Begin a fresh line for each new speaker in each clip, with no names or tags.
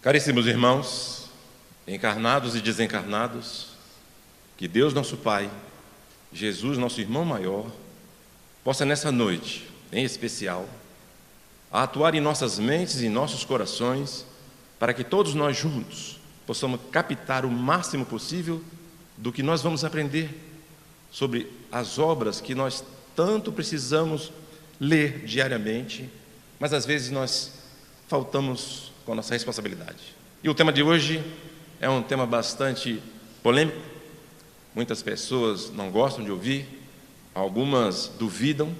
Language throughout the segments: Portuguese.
Caríssimos irmãos, encarnados e desencarnados, que Deus nosso Pai, Jesus nosso irmão maior, possa nessa noite, em especial, atuar em nossas mentes e em nossos corações, para que todos nós juntos possamos captar o máximo possível do que nós vamos aprender sobre as obras que nós tanto precisamos ler diariamente, mas às vezes nós faltamos com a nossa responsabilidade. E o tema de hoje é um tema bastante polêmico. Muitas pessoas não gostam de ouvir, algumas duvidam,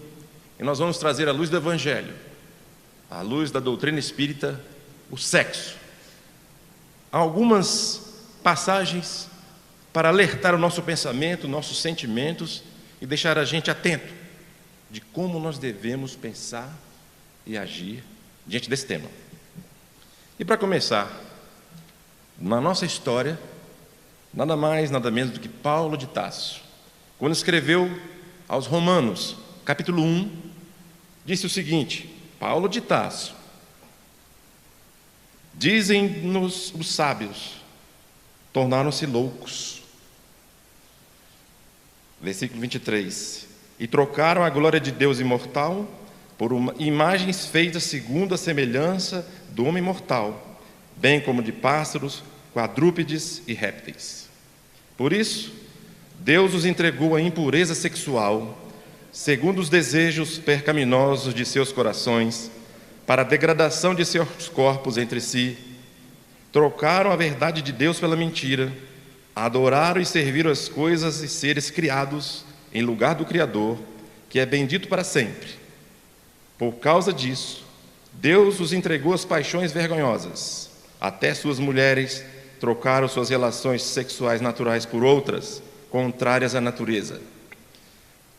e nós vamos trazer à luz do Evangelho, à luz da doutrina espírita, o sexo. Há algumas passagens para alertar o nosso pensamento, nossos sentimentos e deixar a gente atento de como nós devemos pensar e agir diante desse tema. E para começar, na nossa história, nada mais, nada menos do que Paulo de Tarso, quando escreveu aos Romanos, capítulo 1, disse o seguinte: Paulo de Tarso, dizem-nos os sábios, tornaram-se loucos. Versículo 23, e trocaram a glória de Deus imortal por imagens feitas segundo a semelhança do homem mortal, bem como de pássaros, quadrúpedes e répteis. Por isso, Deus os entregou à impureza sexual, segundo os desejos pecaminosos de seus corações, para a degradação de seus corpos entre si. Trocaram a verdade de Deus pela mentira, adoraram e serviram as coisas e seres criados em lugar do Criador, que é bendito para sempre. Por causa disso, Deus os entregou às paixões vergonhosas. Até suas mulheres trocaram suas relações sexuais naturais por outras, contrárias à natureza.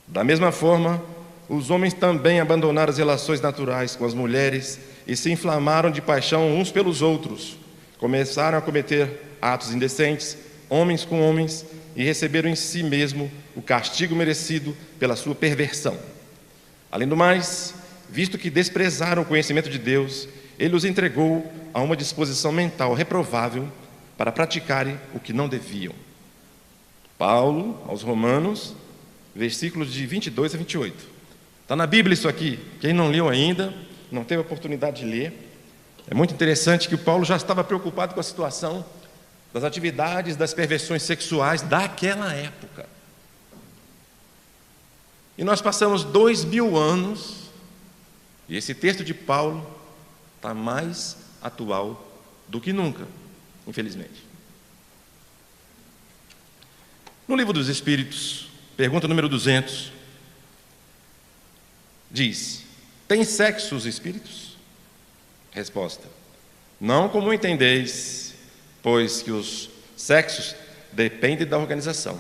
Da mesma forma, os homens também abandonaram as relações naturais com as mulheres e se inflamaram de paixão uns pelos outros. Começaram a cometer atos indecentes, homens com homens, e receberam em si mesmo o castigo merecido pela sua perversão. Além do mais, visto que desprezaram o conhecimento de Deus, Ele os entregou a uma disposição mental reprovável para praticarem o que não deviam. Paulo, aos Romanos, versículos de 22 a 28. Está na Bíblia isso aqui. Quem não leu ainda, não teve a oportunidade de ler. É muito interessante que o Paulo já estava preocupado com a situação das atividades, das perversões sexuais daquela época. E nós passamos 2000 anos, e esse texto de Paulo está mais atual do que nunca, infelizmente. No Livro dos Espíritos, pergunta número 200, diz: tem sexo os espíritos? Resposta: não como entendeis, pois que os sexos dependem da organização.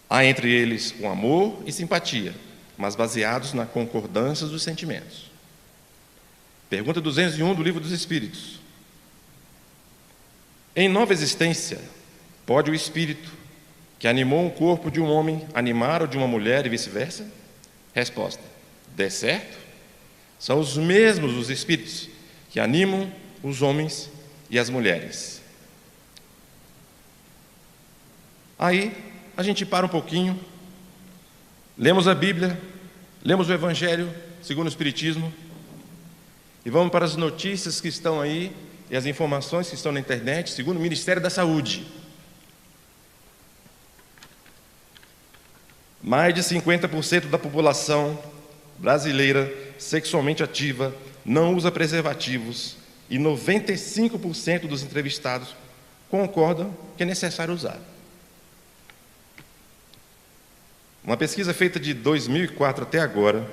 Há entre eles o amor e simpatia, mas baseados na concordância dos sentimentos. Pergunta 201 do Livro dos Espíritos: em nova existência, pode o espírito que animou o corpo de um homem animar o de uma mulher e vice-versa? Resposta: de certo, são os mesmos os espíritos que animam os homens e as mulheres. Aí a gente para um pouquinho, lemos a Bíblia, lemos o Evangelho segundo o Espiritismo e vamos para as notícias que estão aí e as informações que estão na internet segundo o Ministério da Saúde. Mais de 50% da população brasileira sexualmente ativa não usa preservativos e 95% dos entrevistados concordam que é necessário usar. Uma pesquisa feita de 2004 até agora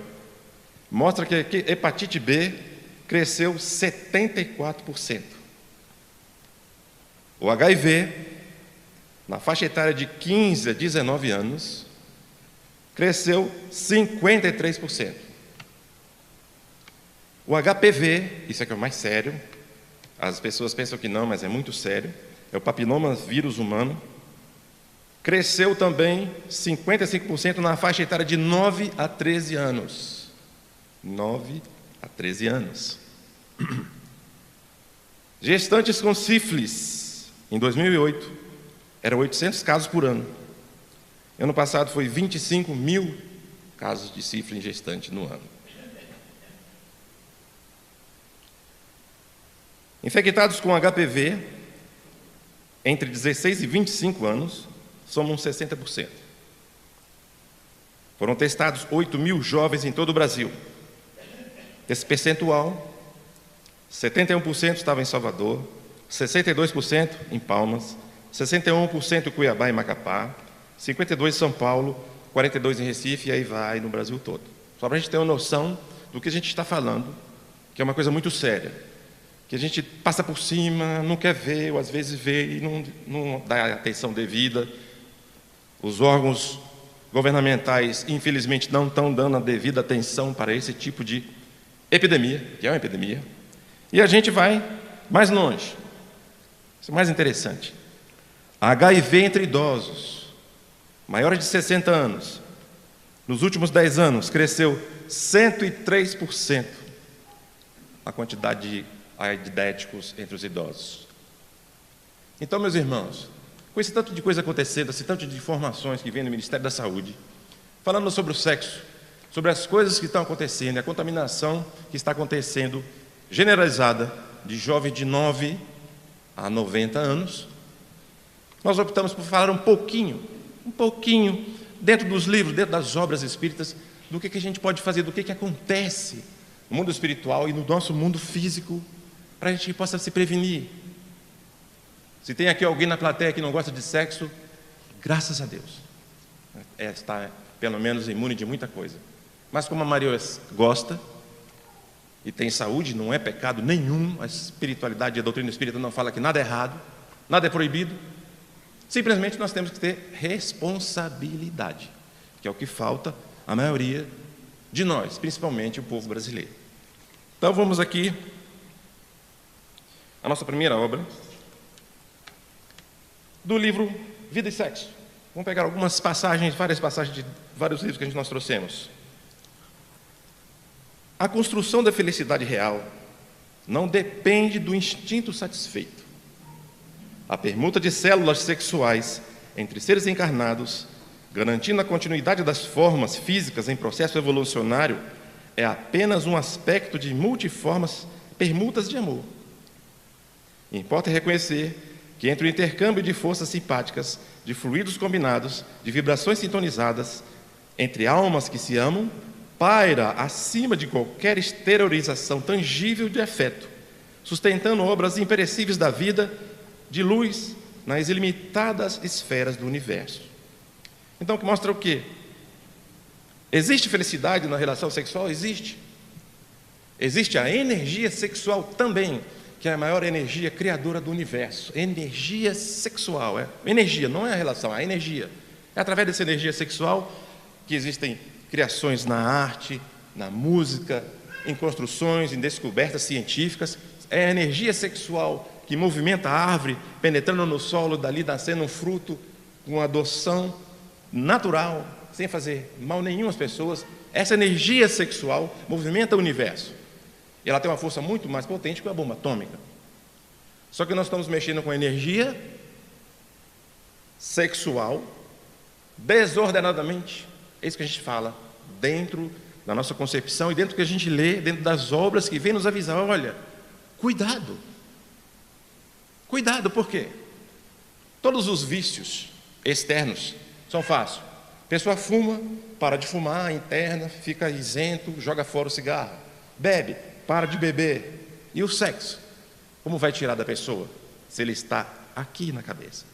mostra que a hepatite B cresceu 74%. O HIV, na faixa etária de 15 a 19 anos, cresceu 53%. O HPV, isso é que é o mais sério, as pessoas pensam que não, mas é muito sério, é o papiloma vírus humano, cresceu também 55% na faixa etária de 9 a 13 anos. 9 a 13 anos. Gestantes com sífilis, em 2008, eram 800 casos por ano. Ano passado foi 25 mil casos de sífilis em gestante no ano. Infectados com HPV, entre 16 e 25 anos, somos 60%. Foram testados 8 mil jovens em todo o Brasil. Desse percentual, 71% estava em Salvador, 62% em Palmas, 61% em Cuiabá e Macapá, 52% em São Paulo, 42% em Recife, e aí vai no Brasil todo. Só para a gente ter uma noção do que a gente está falando, que é uma coisa muito séria, que a gente passa por cima, não quer ver, ou às vezes vê e não dá atenção devida. Os órgãos governamentais, infelizmente, não estão dando a devida atenção para esse tipo de epidemia, que é uma epidemia. E a gente vai mais longe. Isso é mais interessante. HIV entre idosos, maiores de 60 anos, nos últimos 10 anos, cresceu 103% a quantidade de aidéticos entre os idosos. Então, meus irmãos, com esse tanto de coisa acontecendo, esse tanto de informações que vem do Ministério da Saúde, falando sobre o sexo, sobre as coisas que estão acontecendo, a contaminação que está acontecendo, generalizada, de jovens de 9 a 90 anos, nós optamos por falar um pouquinho, dentro dos livros, dentro das obras espíritas, do que a gente pode fazer, do que acontece no mundo espiritual e no nosso mundo físico, para a gente possa se prevenir. Se tem aqui alguém na plateia que não gosta de sexo, graças a Deus, está pelo menos imune de muita coisa. Mas como a Maria gosta e tem saúde, não é pecado nenhum, a espiritualidade e a doutrina espírita não fala que nada é errado, nada é proibido. Simplesmente nós temos que ter responsabilidade, que é o que falta a maioria de nós, principalmente o povo brasileiro. Então vamos aqui a nossa primeira obra do livro Vida e Sexo. Vamos pegar algumas passagens, várias passagens de vários livros que nós trouxemos. A construção da felicidade real não depende do instinto satisfeito. A permuta de células sexuais entre seres encarnados, garantindo a continuidade das formas físicas em processo evolucionário, é apenas um aspecto de multiformes permutas de amor. Importa reconhecer que entre o intercâmbio de forças simpáticas, de fluidos combinados, de vibrações sintonizadas, entre almas que se amam, paira acima de qualquer exteriorização tangível de afeto, sustentando obras imperecíveis da vida, de luz, nas ilimitadas esferas do universo. Então, que mostra o quê? Existe felicidade na relação sexual? Existe. Existe a energia sexual também, que é a maior energia criadora do universo. Energia sexual, energia, não é a relação, é a energia. É através dessa energia sexual que existem criações na arte, na música, em construções, em descobertas científicas. É a energia sexual que movimenta a árvore, penetrando no solo, dali nascendo um fruto, com adoção natural, sem fazer mal nenhum às pessoas. Essa energia sexual movimenta o universo. E ela tem uma força muito mais potente que a bomba atômica. Só que nós estamos mexendo com energia sexual desordenadamente. É isso que a gente fala dentro da nossa concepção e dentro do que a gente lê, dentro das obras que vem nos avisar. Olha, cuidado. Cuidado, por quê? Todos os vícios externos são fáceis. A pessoa fuma, para de fumar, interna, fica isento, joga fora o cigarro. Bebe, para de beber. E o sexo? Como vai tirar da pessoa se ele está aqui na cabeça?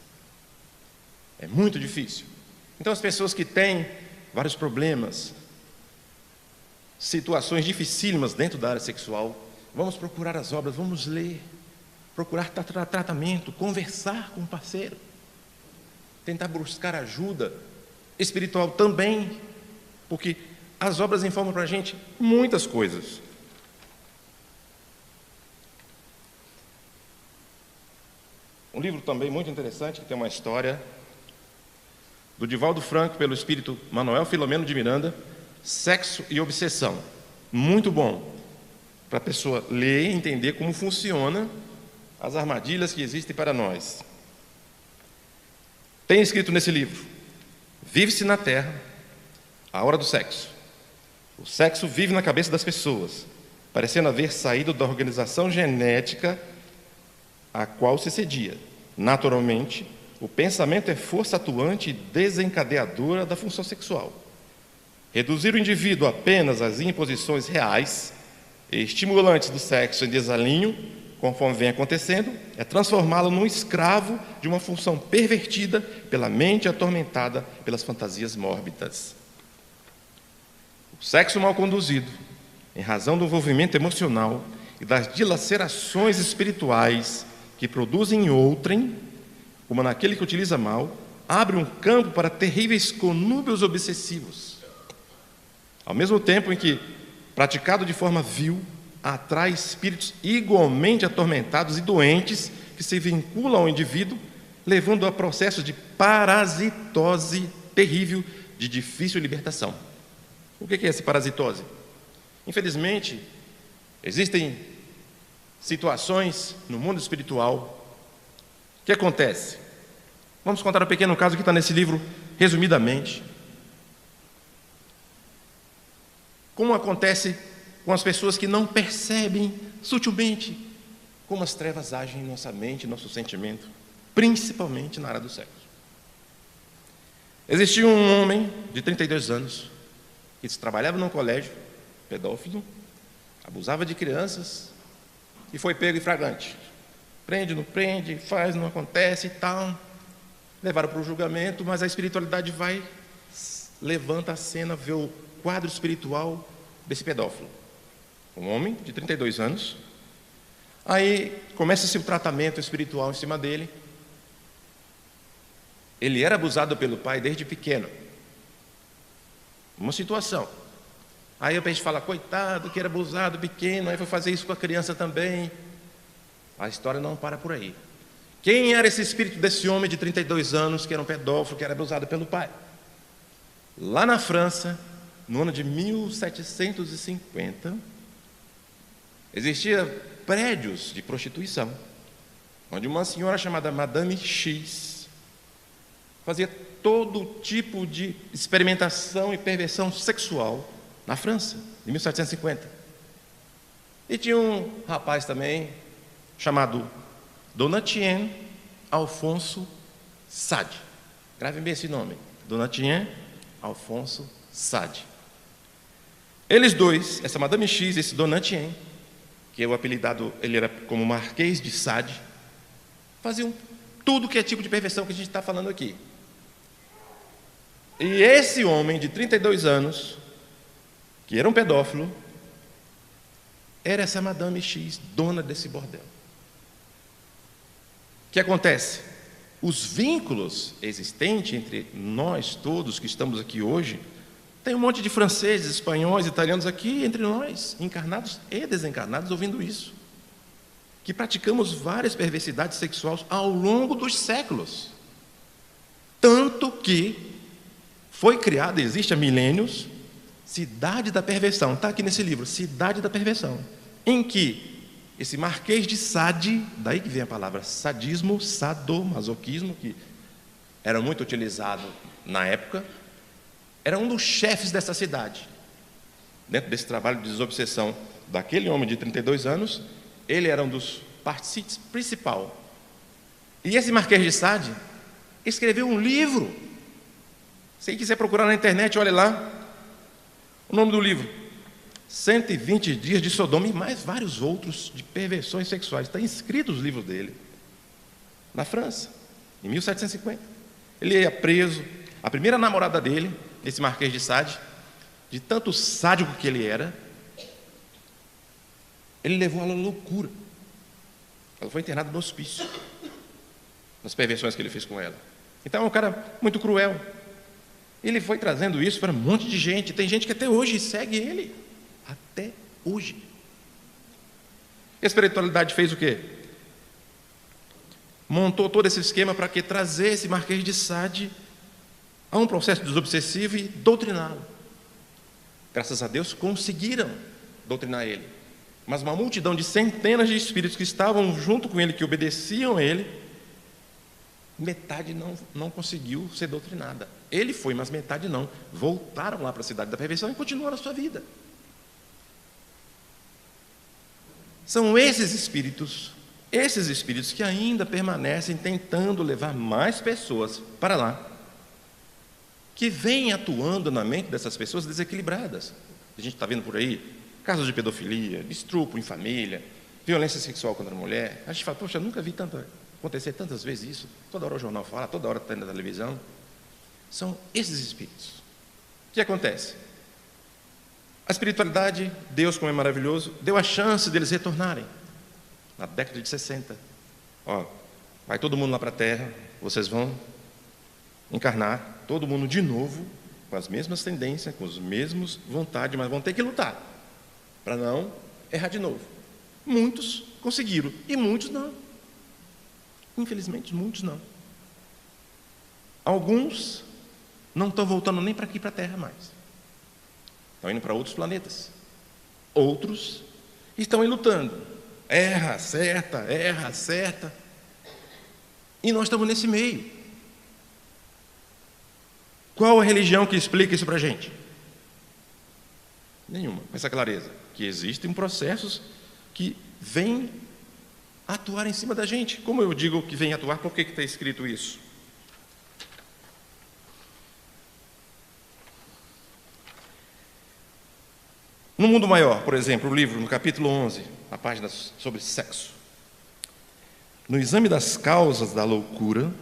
É muito difícil. Então as pessoas que têm vários problemas, situações dificílimas dentro da área sexual, vamos procurar as obras, vamos ler, procurar tratamento, conversar com o parceiro, tentar buscar ajuda espiritual também, porque as obras informam para a gente muitas coisas. Um livro também muito interessante, que tem uma história do Divaldo Franco, pelo espírito Manuel Filomeno de Miranda, Sexo e Obsessão. Muito bom para a pessoa ler e entender como funciona as armadilhas que existem para nós. Tem escrito nesse livro: vive-se na terra a hora do sexo. O sexo vive na cabeça das pessoas, parecendo haver saído da organização genética a qual se cedia. Naturalmente, o pensamento é força atuante e desencadeadora da função sexual. Reduzir o indivíduo apenas às imposições reais e estimulantes do sexo em desalinho, conforme vem acontecendo, é transformá-lo num escravo de uma função pervertida pela mente atormentada pelas fantasias mórbidas. O sexo mal conduzido, em razão do envolvimento emocional e das dilacerações espirituais que produzem em outrem, como naquele que utiliza mal, abre um campo para terríveis conúbios obsessivos. Ao mesmo tempo em que, praticado de forma vil, atrai espíritos igualmente atormentados e doentes que se vinculam ao indivíduo, levando a processos de parasitose terrível de difícil libertação. O que é essa parasitose? Infelizmente, existem situações no mundo espiritual. O que acontece? Vamos contar um pequeno caso que está nesse livro, resumidamente. Como acontece com as pessoas que não percebem sutilmente como as trevas agem em nossa mente, em nosso sentimento, principalmente na área do sexo. Existia um homem de 32 anos que trabalhava num colégio, pedófilo, abusava de crianças e foi pego em flagrante. Prende, não prende, faz, não acontece e tal. Levaram para o julgamento, mas a espiritualidade vai, levanta a cena, vê o quadro espiritual desse pedófilo. Um homem de 32 anos. Aí começa-se o tratamento espiritual em cima dele. Ele era abusado pelo pai desde pequeno. Uma situação. Aí a gente fala, coitado, que era abusado pequeno, aí foi fazer isso com a criança também. A história não para por aí. Quem era esse espírito desse homem de 32 anos, que era um pedófilo, que era abusado pelo pai? Lá na França, no ano de 1750, existiam prédios de prostituição, onde uma senhora chamada Madame X fazia todo tipo de experimentação e perversão sexual na França, em 1750. E tinha um rapaz também, chamado Donatien Alfonso Sade. Grave bem esse nome, Donatien Alfonso Sade. Eles dois, essa Madame X e esse Donatien, que é o apelidado, ele era como Marquês de Sade, faziam tudo que é tipo de perversão que a gente está falando aqui. E esse homem de 32 anos, que era um pedófilo, era essa Madame X, dona desse bordel. O que acontece? Os vínculos existentes entre nós todos que estamos aqui hoje, tem um monte de franceses, espanhóis, italianos aqui entre nós, encarnados e desencarnados, ouvindo isso. Que praticamos várias perversidades sexuais ao longo dos séculos. Tanto que foi criada, existe há milênios, Cidade da Perversão. Está aqui nesse livro, Cidade da Perversão. Em que esse Marquês de Sade, daí que vem a palavra sadismo, sadomasoquismo, que era muito utilizado na época, era um dos chefes dessa cidade. Dentro desse trabalho de desobsessão daquele homem de 32 anos, ele era um dos participantes principal. E esse Marquês de Sade escreveu um livro. Se quiser procurar na internet, olha lá. O nome do livro: 120 Dias de Sodoma, e mais vários outros de perversões sexuais. Está inscrito os livros dele. Na França, em 1750. Ele ia preso. A primeira namorada dele, esse Marquês de Sade, de tanto sádico que ele era, ele levou ela à loucura. Ela foi internada no hospício, nas perversões que ele fez com ela. Então é um cara muito cruel. Ele foi trazendo isso para um monte de gente. Tem gente que até hoje segue ele. Até hoje. A espiritualidade fez o quê? Montou todo esse esquema para que trazer esse Marquês de Sade a um processo desobsessivo e doutriná-lo. Graças a Deus conseguiram doutrinar ele. Mas uma multidão de centenas de espíritos que estavam junto com ele, que obedeciam a ele, metade não conseguiu ser doutrinada. Ele foi, mas metade não. Voltaram lá para a cidade da perversão e continuaram a sua vida. São esses espíritos que ainda permanecem tentando levar mais pessoas para lá, que vêm atuando na mente dessas pessoas desequilibradas. A gente está vendo por aí casos de pedofilia, de estupro em família, violência sexual contra a mulher. A gente fala, poxa, eu nunca vi acontecer tantas vezes isso. Toda hora o jornal fala, toda hora está na televisão. São esses espíritos. O que acontece? A espiritualidade, Deus, como é maravilhoso, deu a chance deles retornarem. Na década de 60. Vai todo mundo lá para a Terra, vocês vão encarnar, todo mundo de novo, com as mesmas tendências, com as mesmas vontades, mas vão ter que lutar para não errar de novo. Muitos conseguiram e muitos não. Infelizmente, muitos não. Alguns não estão voltando nem para aqui, para a Terra mais. Estão indo para outros planetas. Outros estão aí lutando. Erra, acerta. E nós estamos nesse meio. Qual a religião que explica isso para a gente? Nenhuma, com essa clareza. Que existem processos que vêm atuar em cima da gente. Como eu digo que vem atuar, por que está escrito isso? No Mundo Maior, por exemplo, o livro, no capítulo 11, a página sobre sexo. No exame das causas da loucura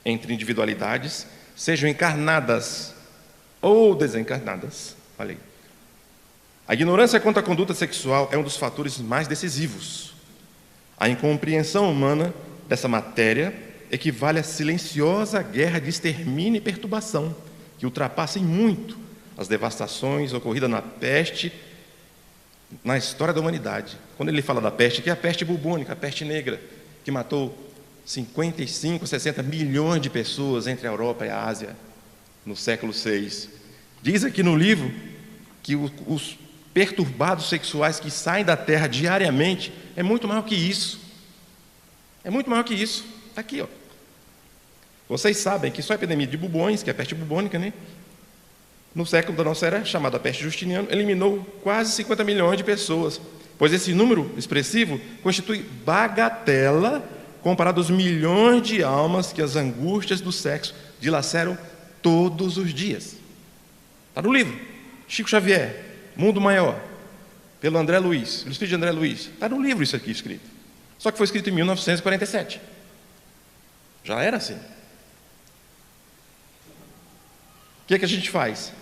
entre individualidades, sejam encarnadas ou desencarnadas, olha aí. A ignorância quanto à conduta sexual é um dos fatores mais decisivos. A incompreensão humana dessa matéria equivale à silenciosa guerra de extermínio e perturbação, que ultrapassa em muito as devastações ocorridas na peste na história da humanidade. Quando ele fala da peste, que é a peste bubônica, a peste negra, que matou 55, 60 milhões de pessoas entre a Europa e a Ásia no século VI. Diz aqui no livro que os perturbados sexuais que saem da Terra diariamente é muito maior que isso. É muito maior que isso. Está aqui, ó. Vocês sabem que só a epidemia de bubões, que é a peste bubônica, né? No século da nossa era, chamada peste Justiniano, eliminou quase 50 milhões de pessoas, pois esse número expressivo constitui bagatela comparado aos milhões de almas que as angústias do sexo dilaceram todos os dias. Está no livro, Chico Xavier, Mundo Maior, pelo André Luiz, pelo espírito de André Luiz. Está no livro isso aqui escrito. Só que foi escrito em 1947. Já era assim. O que é que a gente faz?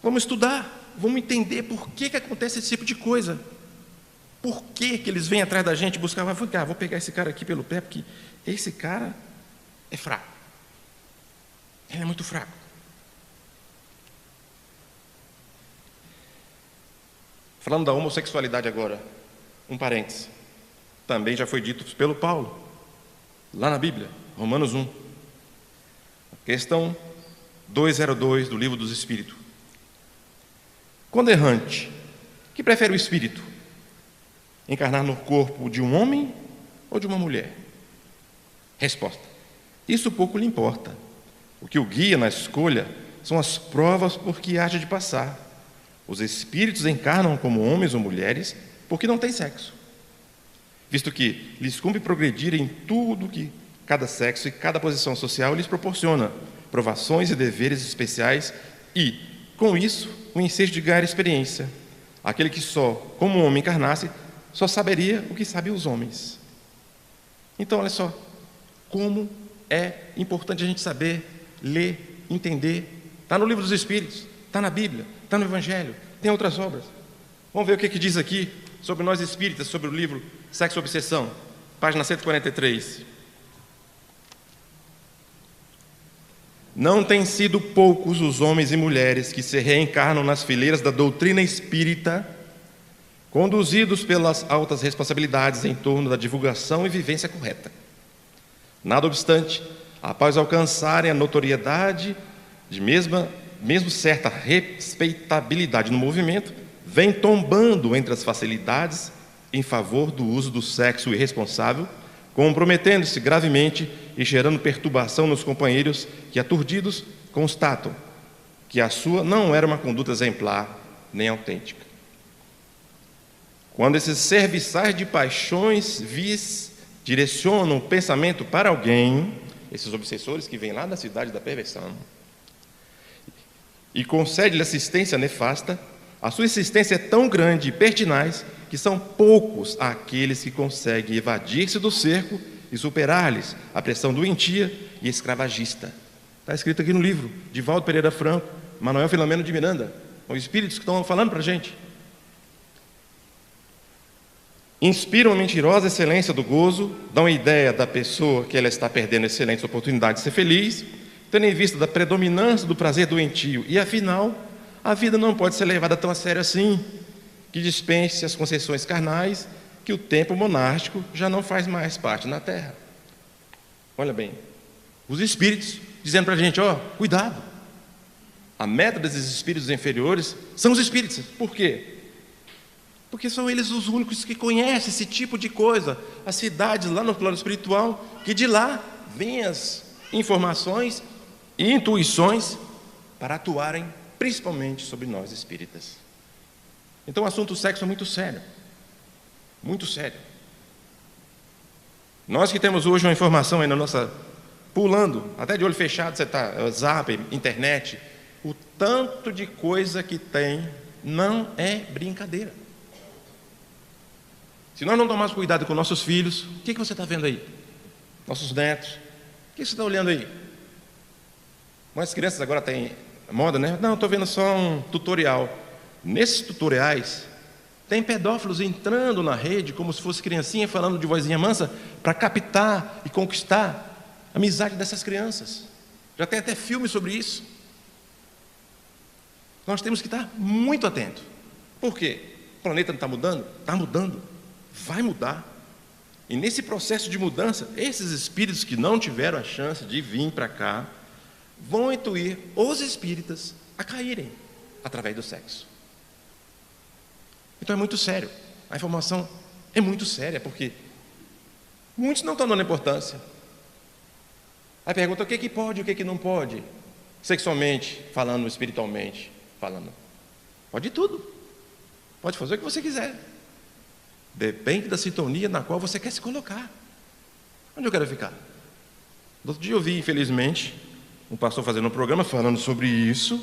Vamos estudar, vamos entender por que acontece esse tipo de coisa. Por que eles vêm atrás da gente buscar? Vou pegar esse cara aqui pelo pé, porque esse cara é fraco. Ele é muito fraco. Falando da homossexualidade agora, um parêntese. Também já foi dito pelo Paulo, lá na Bíblia, Romanos 1. Questão 202 do Livro dos Espíritos. Quando errante, que prefere o espírito? Encarnar no corpo de um homem ou de uma mulher? Resposta: isso pouco lhe importa. O que o guia na escolha são as provas por que haja de passar. Os espíritos encarnam como homens ou mulheres porque não têm sexo, visto que lhes cumpre progredir em tudo que cada sexo e cada posição social lhes proporciona, provações e deveres especiais e, com isso, o ensejo de ganhar experiência. Aquele que só, como homem encarnasse, só saberia o que sabem os homens. Então, olha só, como é importante a gente saber ler, entender. Está no Livro dos Espíritos, está na Bíblia, está no Evangelho, tem outras obras. Vamos ver o que diz aqui sobre nós espíritas, sobre o livro Sexo e Obsessão, página 143. Não têm sido poucos os homens e mulheres que se reencarnam nas fileiras da doutrina espírita, conduzidos pelas altas responsabilidades em torno da divulgação e vivência correta. Nada obstante, após alcançarem a notoriedade de mesmo certa respeitabilidade no movimento, vem tombando entre as facilidades em favor do uso do sexo irresponsável, comprometendo-se gravemente e gerando perturbação nos companheiros que, aturdidos, constatam que a sua não era uma conduta exemplar nem autêntica. Quando esses serviçais de paixões vis direcionam o pensamento para alguém, esses obsessores que vêm lá da cidade da perversão, e concede-lhe assistência nefasta, a sua insistência é tão grande e pertinaz que são poucos aqueles que conseguem evadir-se do cerco e superar-lhes a pressão doentia e escravagista. Está escrito aqui no livro de Valdo Pereira Franco, Manuel Filomeno de Miranda, os espíritos que estão falando para a gente. Inspiram a mentirosa excelência do gozo, dão a ideia da pessoa que ela está perdendo excelentes oportunidades de ser feliz, tendo em vista da predominância do prazer doentio, e afinal, a vida não pode ser levada tão a sério assim, que dispense as concessões carnais, que o tempo monástico já não faz mais parte na Terra. Olha bem, os espíritos dizendo para a gente, cuidado, a meta desses espíritos inferiores são os espíritos. Por quê? Porque são eles os únicos que conhecem esse tipo de coisa, as cidades lá no plano espiritual, que de lá vêm as informações e intuições para atuarem principalmente sobre nós espíritas. Então o assunto do sexo é muito sério, muito sério. Nós que temos hoje uma informação aí na nossa, pulando, até de olho fechado, você está, zap, internet, o tanto de coisa que tem não é brincadeira. Se nós não tomarmos cuidado com nossos filhos, o que você está vendo aí? Nossos netos, o que você está olhando aí? Mas as crianças agora têm moda, né? Não, estou vendo só um tutorial. Nesses tutoriais, tem pedófilos entrando na rede, como se fosse criancinha falando de vozinha mansa, para captar e conquistar a amizade dessas crianças. Já tem até filme sobre isso. Nós temos que estar muito atentos. Por quê? O planeta não está mudando? Está mudando. Vai mudar. E nesse processo de mudança, esses espíritos que não tiveram a chance de vir para cá, vão intuir os espíritas a caírem através do sexo. Então é muito sério. A informação é muito séria, porque muitos não estão dando importância. Aí pergunta o que pode e o que não pode, sexualmente falando, espiritualmente falando. Pode tudo. Pode fazer o que você quiser. Depende da sintonia na qual você quer se colocar. Onde eu quero ficar? No outro dia eu vi, infelizmente, um pastor fazendo um programa falando sobre isso.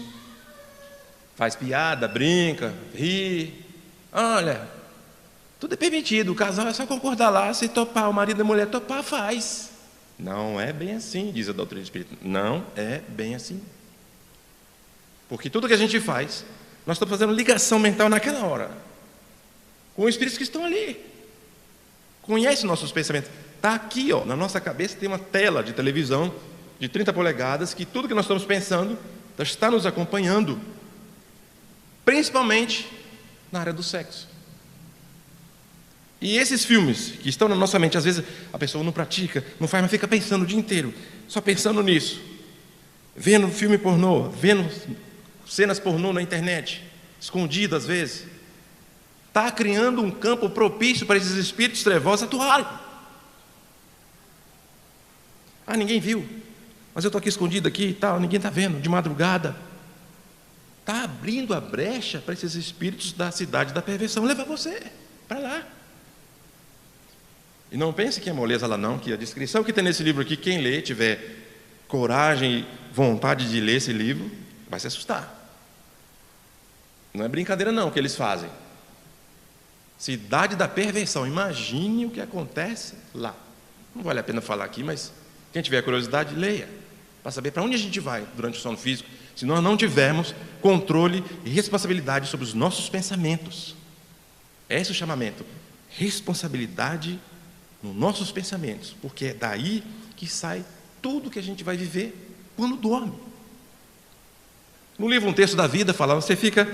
Faz piada, brinca, ri. Olha, tudo é permitido. O casal é só concordar lá. Se topar, o marido e a mulher topar, faz. Não é bem assim, diz a doutrina espírita. Não é bem assim. Porque tudo que a gente faz, nós estamos fazendo ligação mental naquela hora com os espíritos que estão ali. Conhece nossos pensamentos. Está aqui, na nossa cabeça tem uma tela de televisão de 30 polegadas, que tudo que nós estamos pensando está nos acompanhando, principalmente na área do sexo. E esses filmes que estão na nossa mente, às vezes a pessoa não pratica, não faz, mas fica pensando o dia inteiro, só pensando nisso, vendo filme pornô, vendo cenas pornô na internet, escondido às vezes. Está criando um campo propício para esses espíritos trevosos atuarem. Ninguém viu, mas eu estou aqui escondido aqui e tal, ninguém está vendo, de madrugada. Está abrindo a brecha para esses espíritos da cidade da perversão levar você para lá. E não pense que é moleza lá não, que a descrição que tem nesse livro aqui, quem lê, tiver coragem e vontade de ler esse livro, vai se assustar. Não é brincadeira não o que eles fazem. Cidade da perversão, imagine o que acontece lá. Não vale a pena falar aqui, mas quem tiver curiosidade, leia, para saber para onde a gente vai durante o sono físico, se nós não tivermos controle e responsabilidade sobre os nossos pensamentos. Esse é o chamamento, responsabilidade nos nossos pensamentos, porque é daí que sai tudo que a gente vai viver quando dorme. No livro Um Terço da Vida fala, você fica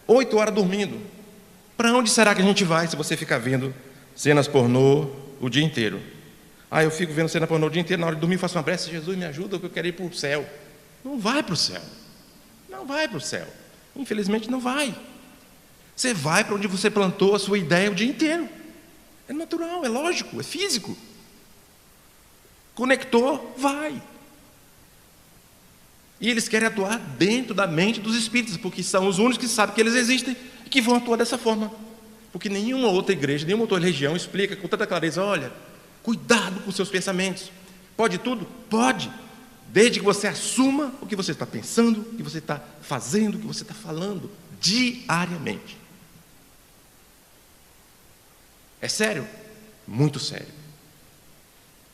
8 horas dormindo. Para onde será que a gente vai se você ficar vendo cenas pornô o dia inteiro? Eu fico vendo cena pornô o dia inteiro, na hora de dormir eu faço uma prece, Jesus me ajuda, porque eu quero ir para o céu. Não vai para o céu. Não vai para o céu. Infelizmente não vai. Você vai para onde você plantou a sua ideia o dia inteiro. É natural, é lógico, é físico. Conectou, vai. E eles querem atuar dentro da mente dos espíritos, porque são os únicos que sabem que eles existem e que vão atuar dessa forma. Porque nenhuma outra igreja, nenhuma outra religião explica com tanta clareza: olha, cuidado com seus pensamentos. Pode tudo? Pode. Desde que você assuma o que você está pensando, o que você está fazendo, o que você está falando, diariamente. É sério? Muito sério.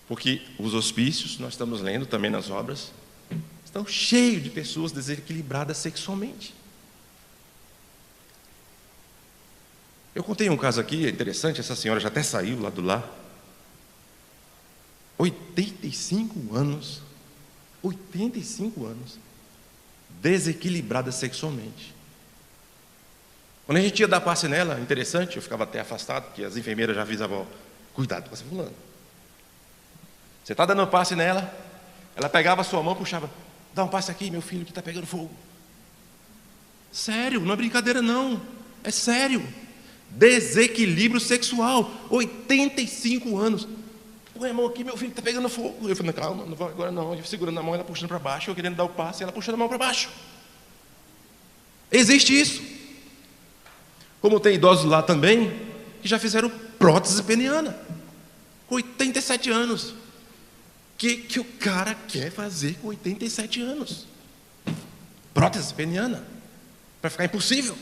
Porque os hospícios, nós estamos lendo também nas obras, estão cheios de pessoas desequilibradas sexualmente. Eu contei um caso aqui, é interessante, essa senhora já até saiu lá do lar. 85 anos, desequilibrada sexualmente. Quando a gente ia dar passe nela, interessante, eu ficava até afastado, porque as enfermeiras já avisavam: cuidado com essa fulana. Você está dando passe nela, ela pegava a sua mão, puxava: dá um passe aqui, meu filho, que está pegando fogo. Sério, não é brincadeira não, é sério. Desequilíbrio sexual, 85 anos. Põe a mão aqui, meu filho, está pegando fogo. Eu falei: calma, não vai agora não. Eu segurando a mão, ela puxando para baixo, eu querendo dar o passe, ela puxando a mão para baixo. Existe isso. Como tem idosos lá também, que já fizeram prótese peniana, com 87 anos. O que o cara quer fazer com 87 anos? Prótese peniana, para ficar impossível.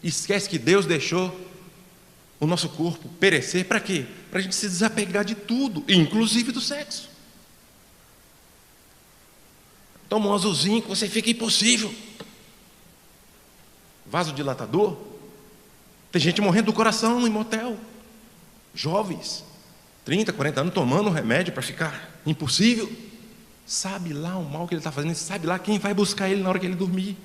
Esquece que Deus deixou o nosso corpo perecer para quê? Para a gente se desapegar de tudo, inclusive do sexo. Toma um azulzinho que você fica impossível. Vasodilatador. Tem gente morrendo do coração em motel. Jovens, 30, 40 anos, tomando um remédio para ficar impossível. Sabe lá o mal que ele está fazendo, sabe lá quem vai buscar ele na hora que ele dormir.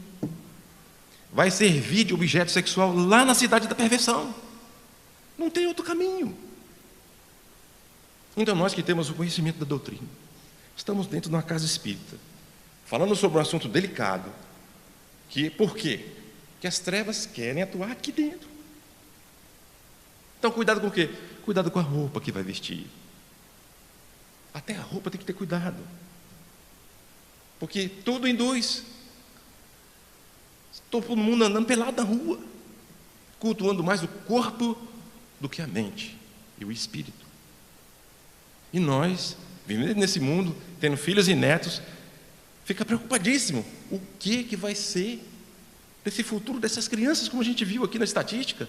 Vai servir de objeto sexual lá na cidade da perversão. Não tem outro caminho. Então nós que temos o conhecimento da doutrina, estamos dentro de uma casa espírita, falando sobre um assunto delicado, por quê? Que as trevas querem atuar aqui dentro. Então cuidado com o quê? Cuidado com a roupa que vai vestir. Até a roupa tem que ter cuidado. Porque tudo induz. Todo mundo andando pelado na rua, cultuando mais o corpo do que a mente e o espírito. E nós, vivendo nesse mundo, tendo filhos e netos, fica preocupadíssimo. O que vai ser desse futuro dessas crianças, como a gente viu aqui na estatística,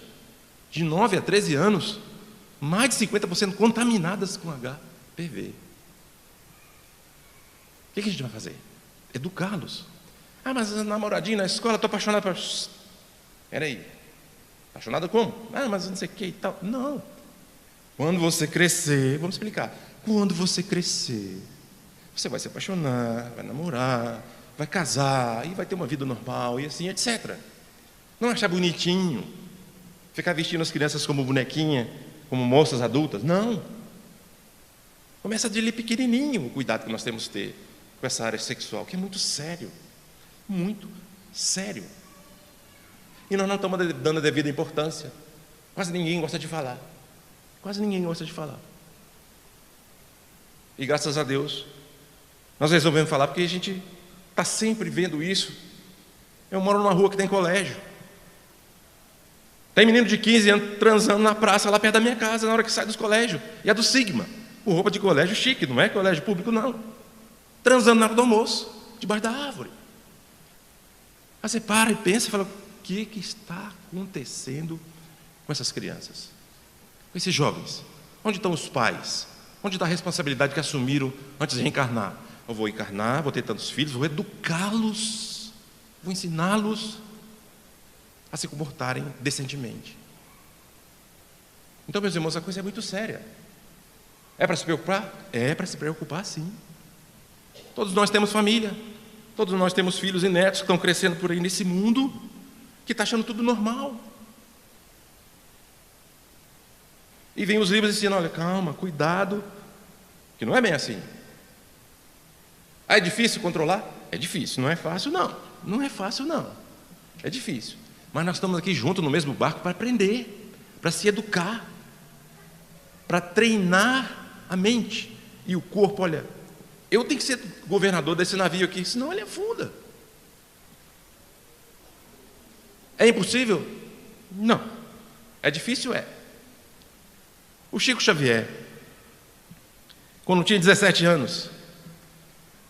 de 9 a 13 anos, mais de 50% contaminadas com HPV. O que a gente vai fazer? Educá-los. Ah, mas namoradinho na escola, estou apaixonado por... Peraí, apaixonado como? Ah, mas não sei o que e tal. Não. Quando você crescer, vamos explicar. Quando você crescer, você vai se apaixonar, vai namorar, vai casar, e vai ter uma vida normal, e assim, etc. Não achar bonitinho, ficar vestindo as crianças como bonequinha, como moças adultas. Não. Começa de ali pequenininho o cuidado que nós temos que ter com essa área sexual, que é muito sério. Muito sério. E nós não estamos dando a devida importância. Quase ninguém gosta de falar. Quase ninguém gosta de falar. E graças a Deus, nós resolvemos falar, porque a gente está sempre vendo isso. Eu moro numa rua que tem colégio. Tem menino de 15 anos transando na praça lá perto da minha casa, na hora que sai dos colégios. E é do Sigma, com roupa de colégio chique, não é colégio público não. Transando na hora do almoço, debaixo da árvore. Aí você para e pensa e fala: o que está acontecendo com essas crianças? Com esses jovens? Onde estão os pais? Onde está a responsabilidade que assumiram antes de reencarnar? Eu vou encarnar, vou ter tantos filhos, vou educá-los, vou ensiná-los a se comportarem decentemente. Então, meus irmãos, a coisa é muito séria. É para se preocupar? É para se preocupar, sim. Todos nós temos família, todos nós temos filhos e netos que estão crescendo por aí nesse mundo, que está achando tudo normal. E vem os livros ensinando: olha, calma, cuidado, que não é bem assim. Ah, é difícil controlar? É difícil, não é fácil não. Não é fácil não, é difícil. Mas nós estamos aqui juntos no mesmo barco para aprender, para se educar, para treinar a mente e o corpo. Olha, eu tenho que ser governador desse navio aqui, senão ele afunda. É impossível? Não. É difícil? É. O Chico Xavier, quando tinha 17 anos,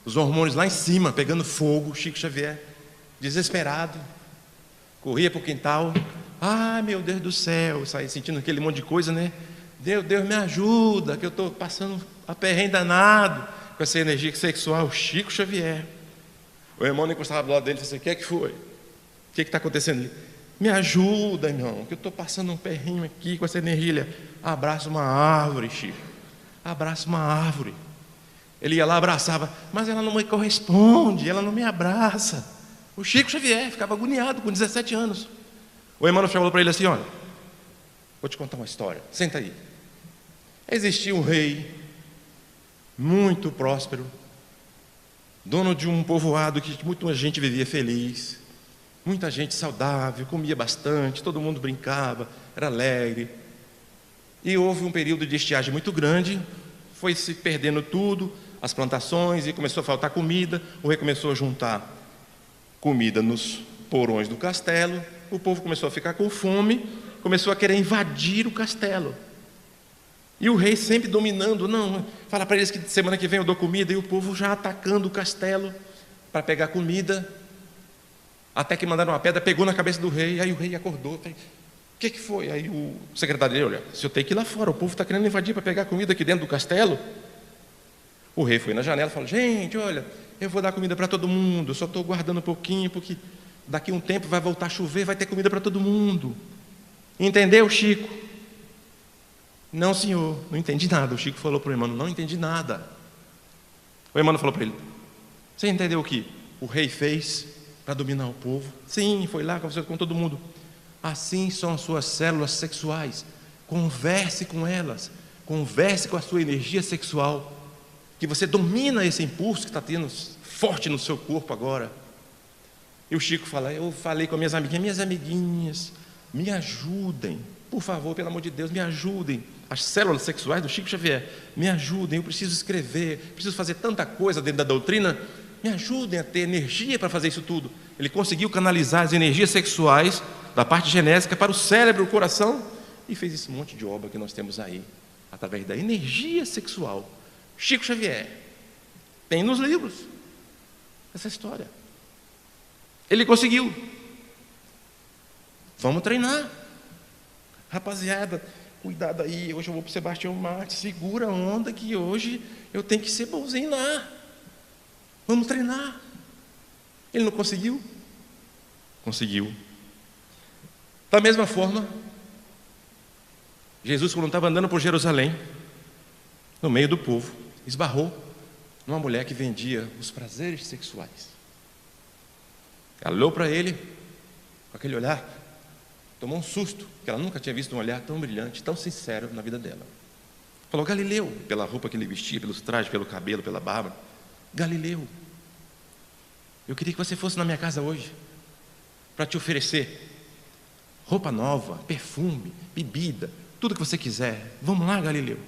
os hormônios lá em cima, pegando fogo, Chico Xavier, desesperado, corria para o quintal. Ah, meu Deus do céu, saía sentindo aquele monte de coisa, né? Deus me ajuda, que eu estou passando a perrengue danado com essa energia sexual. Chico Xavier. O irmão encostava do lado dele e disse assim: o que é que foi? O que está acontecendo ali? Me ajuda, irmão, que eu estou passando um perrinho aqui com essa energia. Ele: abraça uma árvore, Chico. Abraça uma árvore. Ele ia lá, abraçava, mas ela não me corresponde, ela não me abraça. O Chico Xavier ficava agoniado com 17 anos. O irmão falou para ele assim: olha, vou te contar uma história, senta aí. Existia um rei muito próspero, dono de um povoado que muita gente vivia feliz, muita gente saudável, comia bastante, todo mundo brincava, era alegre. E houve um período de estiagem muito grande, foi se perdendo tudo, as plantações, e começou a faltar comida. O rei começou a juntar comida nos porões do castelo, o povo começou a ficar com fome, começou a querer invadir o castelo. E o rei sempre dominando: não, fala para eles que semana que vem eu dou comida, e o povo já atacando o castelo para pegar comida, até que mandaram uma pedra, pegou na cabeça do rei. Aí o rei acordou, o que foi? Aí o secretário dele: olha, se eu tenho que ir lá fora, o povo está querendo invadir para pegar comida aqui dentro do castelo. O rei foi na janela e falou: gente, olha, eu vou dar comida para todo mundo, eu só estou guardando um pouquinho, porque daqui a um tempo vai voltar a chover, vai ter comida para todo mundo. Entendeu, Chico? Não, senhor, não entendi nada. O Chico falou para o irmão: não entendi nada. O irmão falou para ele: você entendeu o que o rei fez para dominar o povo? Sim, foi lá, conversou com todo mundo. Assim são as suas células sexuais. Converse com elas, converse com a sua energia sexual, que você domina esse impulso que está tendo forte no seu corpo agora. E o Chico fala: eu falei com minhas amiguinhas, me ajudem, por favor, pelo amor de Deus, me ajudem. As células sexuais do Chico Xavier, me ajudem, eu preciso escrever, preciso fazer tanta coisa dentro da doutrina, me ajudem a ter energia para fazer isso tudo. Ele conseguiu canalizar as energias sexuais da parte genésica para o cérebro, o coração, e fez esse monte de obra que nós temos aí, através da energia sexual. Chico Xavier, tem nos livros essa história. Ele conseguiu. Vamos treinar, rapaziada, cuidado aí. Hoje eu vou para o Sebastião Martins, segura a onda que hoje eu tenho que ser bonzinho lá. Vamos treinar. Ele não conseguiu? Conseguiu. Da mesma forma, Jesus, quando estava andando por Jerusalém, no meio do povo, esbarrou numa mulher que vendia os prazeres sexuais. Ela olhou para ele com aquele olhar, tomou um susto, que ela nunca tinha visto um olhar tão brilhante, tão sincero na vida dela. Falou: Galileu, pela roupa que ele vestia, pelos trajes, pelo cabelo, pela barba. Galileu, eu queria que você fosse na minha casa hoje, para te oferecer roupa nova, perfume, bebida, tudo que você quiser. Vamos lá, Galileu,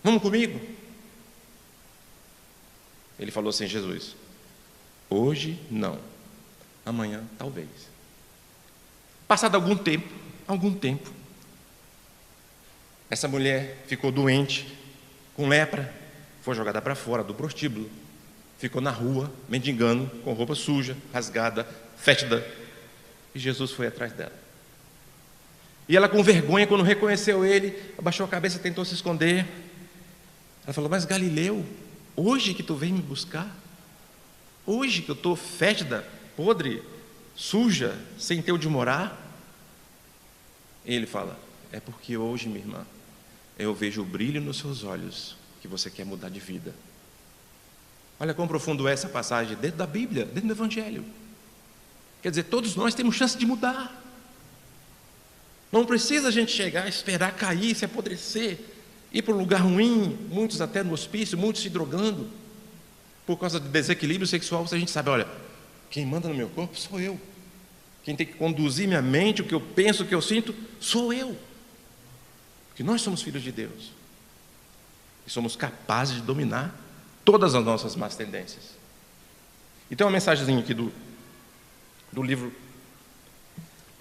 vamos comigo? Ele falou assim: Jesus, hoje não, amanhã talvez. Passado algum tempo, essa mulher ficou doente, com lepra, foi jogada para fora do prostíbulo, ficou na rua, mendigando, com roupa suja, rasgada, fétida, e Jesus foi atrás dela. E ela, com vergonha, quando reconheceu ele, abaixou a cabeça, tentou se esconder. Ela falou: mas Galileu, hoje que tu vem me buscar? Hoje que eu estou fétida, podre, suja, sem ter onde morar? Ele fala: é porque hoje, minha irmã, eu vejo o brilho nos seus olhos, que você quer mudar de vida. Olha quão profundo é essa passagem, dentro da Bíblia, dentro do Evangelho. Quer dizer, todos nós temos chance de mudar. Não precisa a gente chegar, esperar cair, se apodrecer, ir para um lugar ruim, muitos até no hospício, muitos se drogando, por causa de desequilíbrio sexual. Se a gente sabe: olha, quem manda no meu corpo sou eu. Quem tem que conduzir minha mente, o que eu penso, o que eu sinto, sou eu. Porque nós somos filhos de Deus. E somos capazes de dominar todas as nossas más tendências. E tem uma mensagenzinha aqui do livro.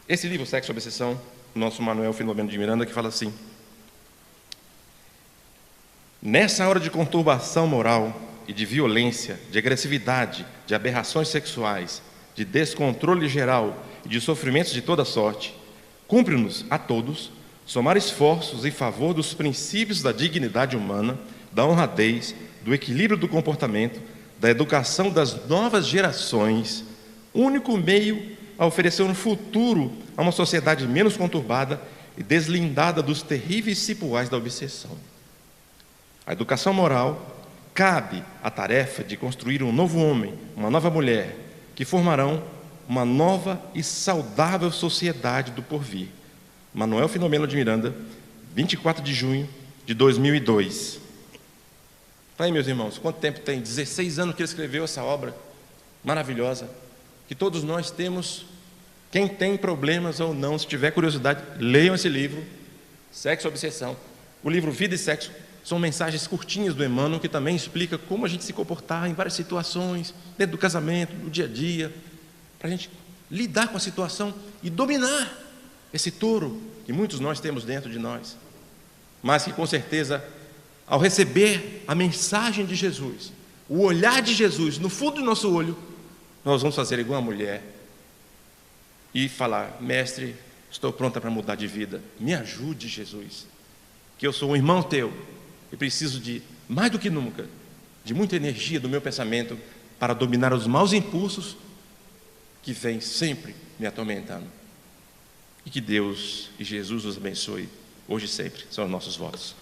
Esse livro, Sexo e Obsessão, nosso Manuel Filomeno de Miranda, que fala assim: nessa hora de conturbação moral e de violência, de agressividade, de aberrações sexuais, de descontrole geral e de sofrimentos de toda sorte, cumpre-nos a todos somar esforços em favor dos princípios da dignidade humana, da honradez, do equilíbrio do comportamento, da educação das novas gerações, único meio a oferecer um futuro a uma sociedade menos conturbada e deslindada dos terríveis cipuais da obsessão. A educação moral cabe a tarefa de construir um novo homem, uma nova mulher, que formarão uma nova e saudável sociedade do porvir. Manuel Filomeno de Miranda, 24 de junho de 2002. Aí, meus irmãos, quanto tempo tem? 16 anos que ele escreveu essa obra maravilhosa, que todos nós temos. Quem tem problemas ou não, se tiver curiosidade, leiam esse livro, Sexo e Obsessão. O livro Vida e Sexo são mensagens curtinhas do Emmanuel, que também explica como a gente se comportar em várias situações, dentro do casamento, no dia a dia, para a gente lidar com a situação e dominar esse touro que muitos de nós temos dentro de nós, mas que com certeza, ao receber a mensagem de Jesus, o olhar de Jesus no fundo do nosso olho, nós vamos fazer igual a mulher e falar: mestre, estou pronta para mudar de vida, me ajude, Jesus, que eu sou um irmão teu e preciso de, mais do que nunca, de muita energia do meu pensamento para dominar os maus impulsos que vêm sempre me atormentando. E que Deus e Jesus nos abençoe hoje e sempre. São os nossos votos.